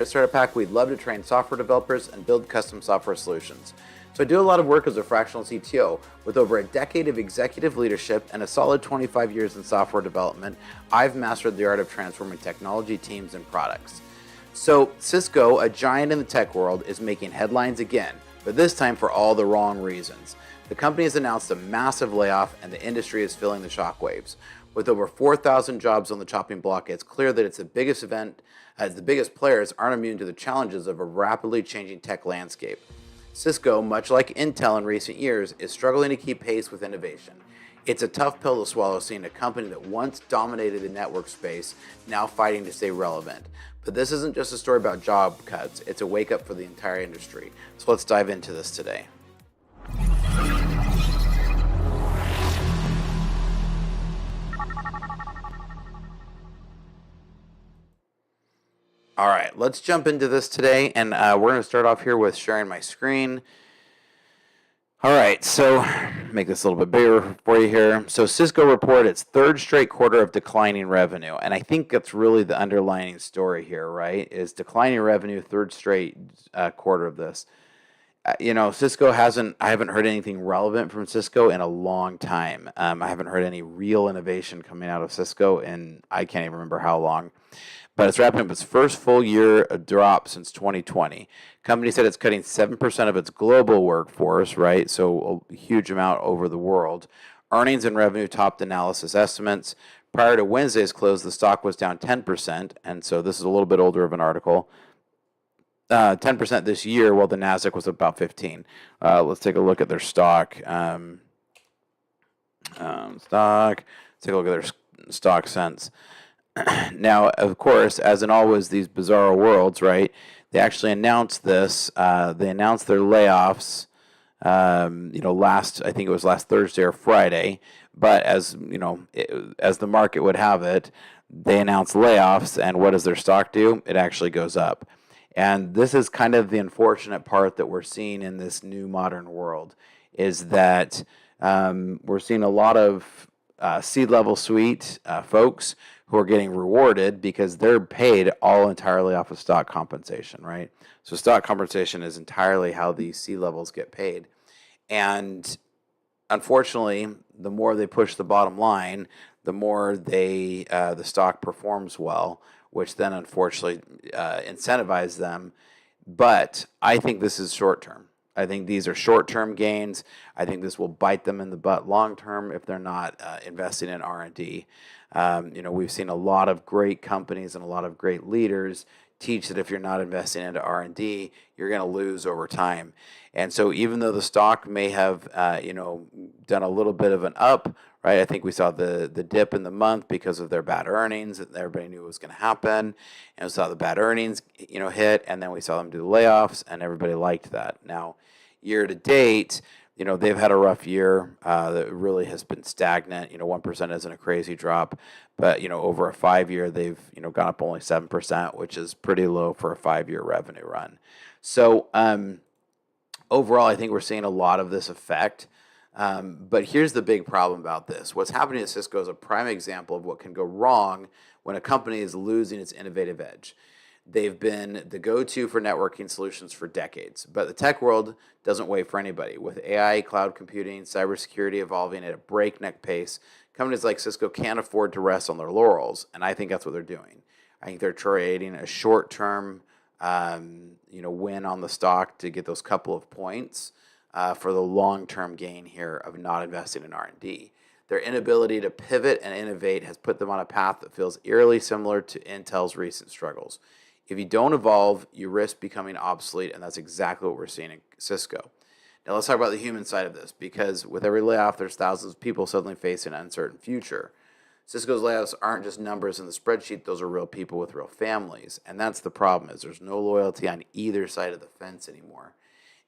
At StartupHakk, we'd love to train software developers and build custom software solutions. So I do a lot of work as a fractional CTO. With over a decade of executive leadership and a solid 25 years in software development, I've mastered the art of transforming technology teams and products. So Cisco, a giant in the tech world, is making headlines again, but this time for all the wrong reasons. The company has announced a massive layoff and the industry is feeling the shockwaves. With over 4,000 jobs on the chopping block, it's clear that it's the biggest event, as the biggest players aren't immune to the challenges of a rapidly changing tech landscape. Cisco, much like Intel in recent years, is struggling to keep pace with innovation. It's a tough pill to swallow seeing a company that once dominated the network space now fighting to stay relevant. But this isn't just a story about job cuts, it's a wake up for the entire industry. So let's dive into this today. All right, let's jump into this today, and we're going to start off here with sharing my screen. All right, so make this a little bit bigger for you here. So Cisco reported its third straight quarter of declining revenue, and I think that's really the underlying story here, right? Is declining revenue, third straight quarter of this. Cisco I haven't heard anything relevant from Cisco in a long time. I haven't heard any real innovation coming out of Cisco, and I can't even remember how long. But it's wrapping up its first full year of drop since 2020. Company said it's cutting 7% of its global workforce, right? So a huge amount over the world. Earnings and revenue topped analysis estimates. Prior to Wednesday's close, the stock was down 10%, and so this is a little bit older of an article. 10% this year, while the Nasdaq was about 15. Let's take a look at their stock. Let's take a look at their stock since. Now, of course, as in always these bizarre worlds, right? They actually announced this. They announced their layoffs. I think it was last Thursday or Friday. But as as the market would have it, they announced layoffs, and what does their stock do? It actually goes up. And this is kind of the unfortunate part that we're seeing in this new modern world, is that we're seeing a lot of C-level suite folks who are getting rewarded because they're paid all entirely off of stock compensation, right? So stock compensation is entirely how these C-levels get paid. And unfortunately, the more they push the bottom line, the more the stock performs well, which then unfortunately incentivize them. But I think this is short term. I think these are short-term gains. I think this will bite them in the butt long-term if they're not investing in R&D. We've seen a lot of great companies and a lot of great leaders teach that if you're not investing into R&D, you're going to lose over time. And so even though the stock may have, done a little bit of an up, right? I think we saw the dip in the month because of their bad earnings. Everybody knew it was going to happen. And we saw the bad earnings, hit, and then we saw them do the layoffs, and everybody liked that. Now, year to date, they've had a rough year that really has been stagnant. 1% isn't a crazy drop, but, over a 5-year, they've, gone up only 7%, which is pretty low for a 5-year revenue run. So overall, I think we're seeing a lot of this effect. But here's the big problem about this. What's happening at Cisco is a prime example of what can go wrong when a company is losing its innovative edge. They've been the go-to for networking solutions for decades, but the tech world doesn't wait for anybody. With AI, cloud computing, cybersecurity evolving at a breakneck pace, companies like Cisco can't afford to rest on their laurels, and I think that's what they're doing. I think they're creating a short-term, win on the stock to get those couple of points for the long-term gain here of not investing in R&D. Their inability to pivot and innovate has put them on a path that feels eerily similar to Intel's recent struggles. If you don't evolve, you risk becoming obsolete, and that's exactly what we're seeing in Cisco. Now let's talk about the human side of this, because with every layoff, there's thousands of people suddenly facing an uncertain future. Cisco's layoffs aren't just numbers in the spreadsheet, those are real people with real families. And that's the problem, is there's no loyalty on either side of the fence anymore.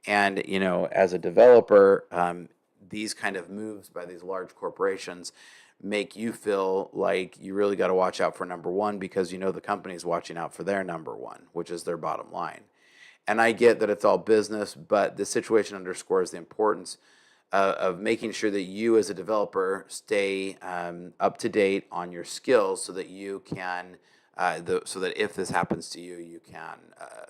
And, as a developer, these kind of moves by these large corporations make you feel like you really got to watch out for number one, because the company's watching out for their number one, which is their bottom line. And I get that it's all business, but this situation underscores the importance of making sure that you as a developer stay up to date on your skills so that you can so that if this happens to you, you can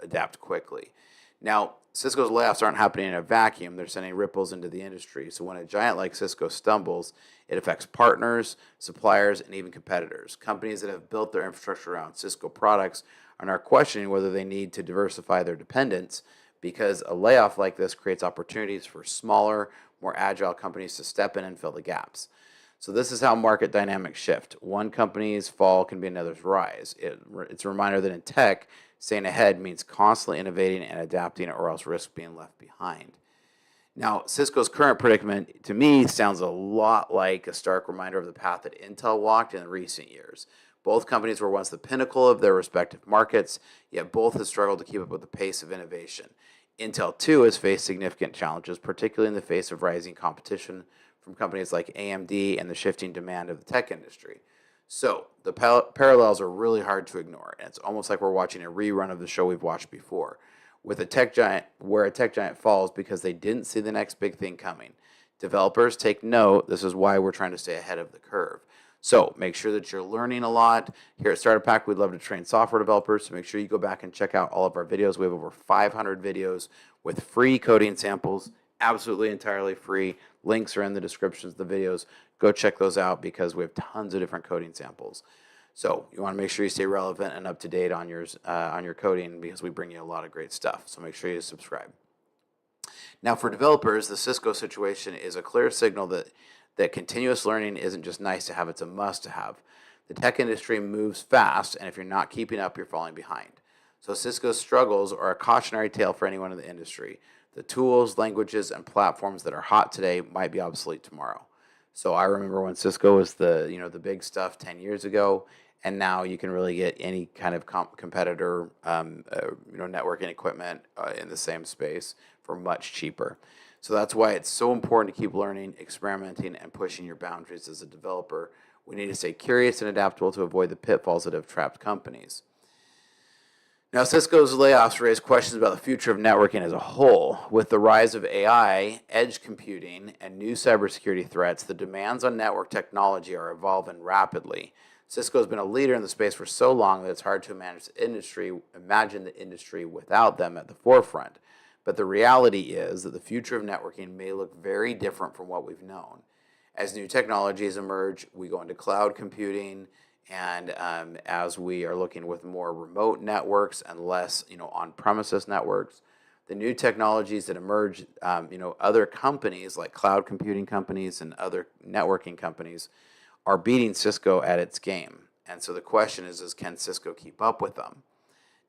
adapt quickly. Now, Cisco's layoffs aren't happening in a vacuum. They're sending ripples into the industry. So when a giant like Cisco stumbles, it affects partners, suppliers, and even competitors. Companies that have built their infrastructure around Cisco products are now questioning whether they need to diversify their dependence, because a layoff like this creates opportunities for smaller, more agile companies to step in and fill the gaps. So this is how market dynamics shift. One company's fall can be another's rise. It's a reminder that in tech, staying ahead means constantly innovating and adapting, or else risk being left behind. Now, Cisco's current predicament, to me, sounds a lot like a stark reminder of the path that Intel walked in recent years. Both companies were once the pinnacle of their respective markets, yet both have struggled to keep up with the pace of innovation. Intel, too, has faced significant challenges, particularly in the face of rising competition from companies like AMD and the shifting demand of the tech industry. So the parallels are really hard to ignore, and it's almost like we're watching a rerun of the show we've watched before, with a tech giant where a tech giant falls because they didn't see the next big thing coming. Developers, take note. This is why we're trying to stay ahead of the curve. So make sure that you're learning a lot. Here at StartupHakk, we'd love to train software developers, so make sure you go back and check out all of our videos. We have over 500 videos with free coding samples, absolutely entirely free. Links are in the descriptions of the videos. Go check those out because we have tons of different coding samples. So you want to make sure you stay relevant and up to date on your coding, because we bring you a lot of great stuff. So make sure you subscribe. Now, for developers, the Cisco situation is a clear signal that continuous learning isn't just nice to have, it's a must to have. The tech industry moves fast, and if you're not keeping up, you're falling behind. So Cisco's struggles are a cautionary tale for anyone in the industry. The tools, languages, and platforms that are hot today might be obsolete tomorrow. So I remember when Cisco was the big stuff 10 years ago, and now you can really get any kind of competitor networking equipment in the same space for much cheaper. So that's why it's so important to keep learning, experimenting, and pushing your boundaries as a developer. We need to stay curious and adaptable to avoid the pitfalls that have trapped companies. Now, Cisco's layoffs raise questions about the future of networking as a whole. With the rise of AI, edge computing, and new cybersecurity threats, the demands on network technology are evolving rapidly. Cisco has been a leader in the space for so long that it's hard to imagine the industry without them at the forefront. But the reality is that the future of networking may look very different from what we've known. As new technologies emerge, we go into cloud computing, and as we are looking with more remote networks and less, on-premises networks, the new technologies that emerge, other companies like cloud computing companies and other networking companies are beating Cisco at its game. And so the question is can Cisco keep up with them?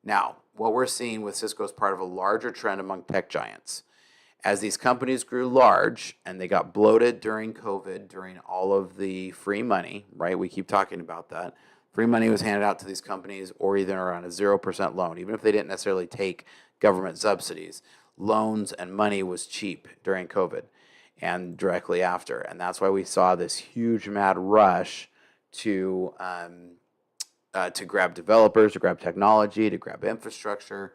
Now, what we're seeing with Cisco is part of a larger trend among tech giants. As these companies grew large and they got bloated during COVID, during all of the free money, right? We keep talking about that. Free money was handed out to these companies, or either around a 0% loan, even if they didn't necessarily take government subsidies. Loans and money was cheap during COVID and directly after. And that's why we saw this huge mad rush to grab developers, to grab technology, to grab infrastructure.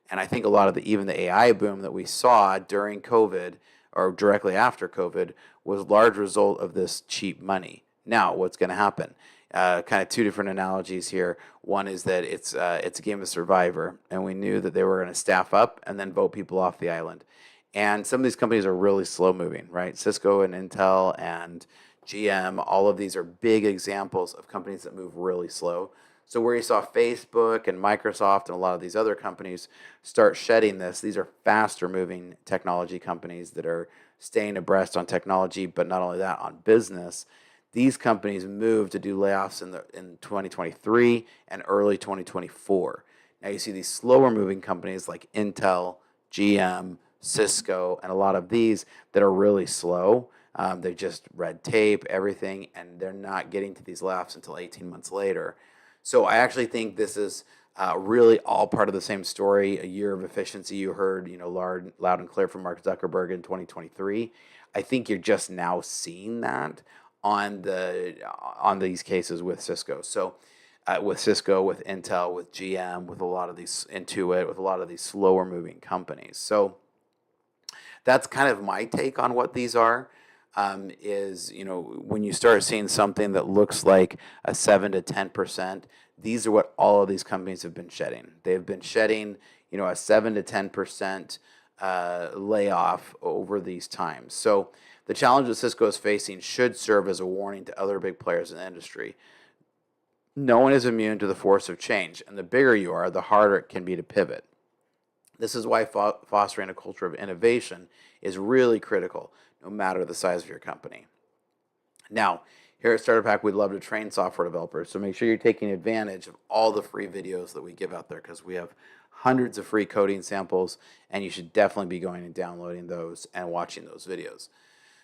And I think a lot of even the AI boom that we saw during COVID or directly after COVID was a large result of this cheap money. Now, what's going to happen? Kind of two different analogies here. One is that it's a game of Survivor, and we knew that they were going to staff up and then vote people off the island. And some of these companies are really slow moving, right? Cisco and Intel and GM, all of these are big examples of companies that move really slow. So where you saw Facebook and Microsoft and a lot of these other companies start shedding this, these are faster moving technology companies that are staying abreast on technology, but not only that, on business. These companies moved to do layoffs in 2023 and early 2024. Now you see these slower moving companies like Intel, GM, Cisco, and a lot of these that are really slow. They just red tape, everything, and they're not getting to these layoffs until 18 months later. So I actually think this is really all part of the same story. A year of efficiency, you heard, loud and clear from Mark Zuckerberg in 2023. I think you're just now seeing that on these cases with Cisco. So with Cisco, with Intel, with GM, with a lot of these Intuit, with a lot of these slower moving companies. So that's kind of my take on what these are. When you start seeing something that looks like a 7 to 10% these are what all of these companies have been shedding. They've been shedding, a 7 to 10% layoff over these times. So the challenge that Cisco is facing should serve as a warning to other big players in the industry. No one is immune to the force of change, and the bigger you are, the harder it can be to pivot. This is why fostering a culture of innovation is really critical, no matter the size of your company. Now, here at StartupHakk, we'd love to train software developers, so make sure you're taking advantage of all the free videos that we give out there, because we have hundreds of free coding samples, and you should definitely be going and downloading those and watching those videos.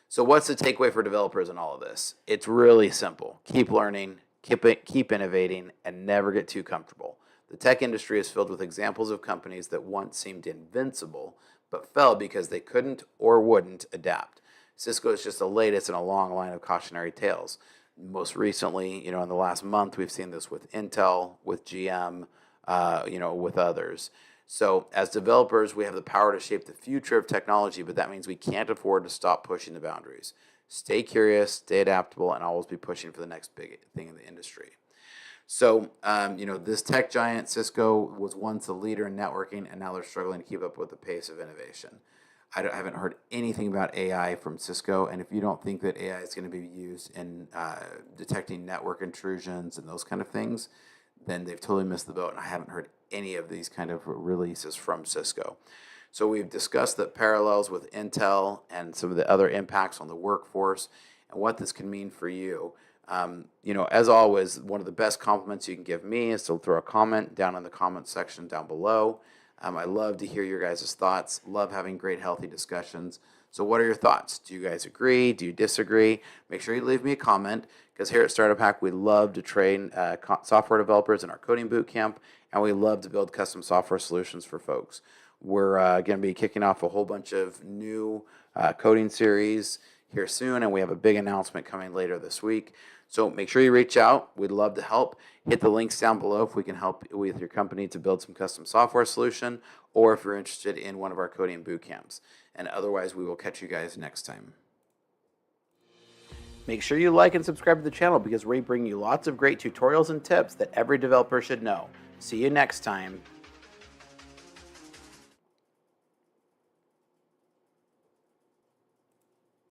So what's the takeaway for developers in all of this? It's really simple. Keep learning, keep innovating, and never get too comfortable. The tech industry is filled with examples of companies that once seemed invincible, but fell because they couldn't or wouldn't adapt. Cisco is just the latest in a long line of cautionary tales. Most recently, in the last month, we've seen this with Intel, with GM, with others. So as developers, we have the power to shape the future of technology, but that means we can't afford to stop pushing the boundaries. Stay curious, stay adaptable, and always be pushing for the next big thing in the industry. So, this tech giant, Cisco, was once a leader in networking, and now they're struggling to keep up with the pace of innovation. I haven't heard anything about AI from Cisco, and if you don't think that AI is going to be used in detecting network intrusions and those kind of things, then they've totally missed the boat, and I haven't heard any of these kind of releases from Cisco. So we've discussed the parallels with Intel and some of the other impacts on the workforce and what this can mean for you. As always, one of the best compliments you can give me is to throw a comment down in the comment section down below. I love to hear your guys' thoughts. Love having great, healthy discussions. So what are your thoughts? Do you guys agree? Do you disagree? Make sure you leave me a comment, because here at StartupHakk, we love to train software developers in our coding bootcamp, and we love to build custom software solutions for folks. We're going to be kicking off a whole bunch of new coding series here soon, and we have a big announcement coming later this week. So make sure you reach out. We'd love to help. Hit the links down below if we can help with your company to build some custom software solution, or if you're interested in one of our coding boot camps. And otherwise, we will catch you guys next time. Make sure you like and subscribe to the channel, because we bring you lots of great tutorials and tips that every developer should know. See you next time.